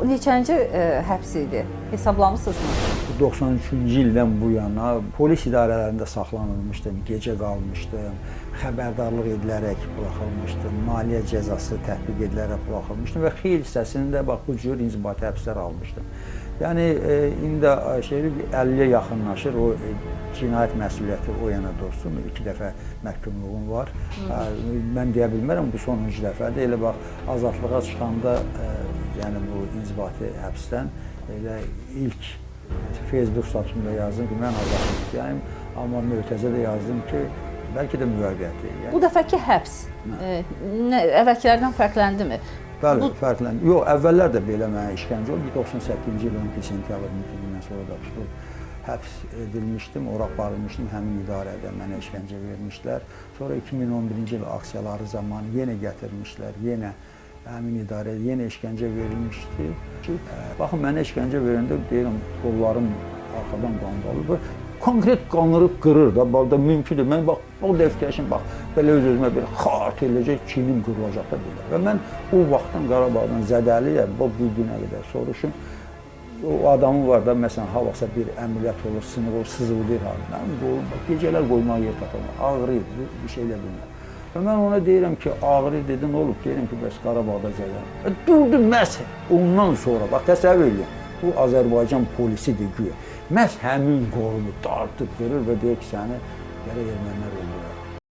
neçənci həbs idi? Hesablamısınızmı? 93-cü ildən bu yana polis idarələrində saxlanılmışdım, gecə qalmışdım, xəbərdarlıq edilərək buraxılmışdım, maliyyə cəzası tətbiq edilərək buraxılmışdım və xeyli hissəsini də bax bu cür inzibati həbslər almışdım. Yəni indi 50-yə yaxınlaşır o cinayət məsuliyyəti o yana dostum, 2 dəfə məhkumluğum var. Mən deyə bilmərəm bu sonuncu dəfədir. Elə bax azadlığa çıxanda yəni bu inzibati həbsdən elə ilk Facebook statusumda yazdım ki, mən azadlıqdayım, amma mötəzədə yazdım ki, bəlkə də müvəqqəti. Yəni, bu dəfəki həbs əvvəlkilərdən fərqləndimi? Bəli, fərqləndi. Yox, əvvəllər də belə mənə işgəncə oldu. 98-ci ilin sentyabr müddətindən sonra da tutulub həbs edilmişdim, ora aparılmışdım, həmin idarədə mənə işgəncə vermişlər. Sonra 2011-ci il aksiyaları zamanı yenə gətirmişlər, yenə həmin idarədə yenə işgəncə verilmişdi. Baxın, mənə işgəncə verəndə deyirəm, qollarım arxadan qandalıb. Konkret qanırıb qırır da, balda mümkündür. Mən bax, o dəfkəşim, bax, belə öz-özümə belə xart eləcək, çinim qırılacaq da belə. Və mən o vaxtdan Qarabağdan zədəliyəm, bu günə qədər soruşum. O adamı var da, məsələn, havasa bir əməliyyat olur, sınıq olur, sızıldayır halında. Mənim qolum, gecələr qoymağa yer tapılmır, ağrıyır, bir şey elə bilmir. Və mən ona deyirəm ki, ağrıyır, dedi, nə olub? Deyirəm ki, bəs Qarabağda zədəliyəm. Durdu məhz ondan sonra, bax, təsəvvür edin, bu Azərbaycan polisidir güya. Məhz həmin qolumu dartıb qırır və deyir ki, səni gərək ermənilər öldürər.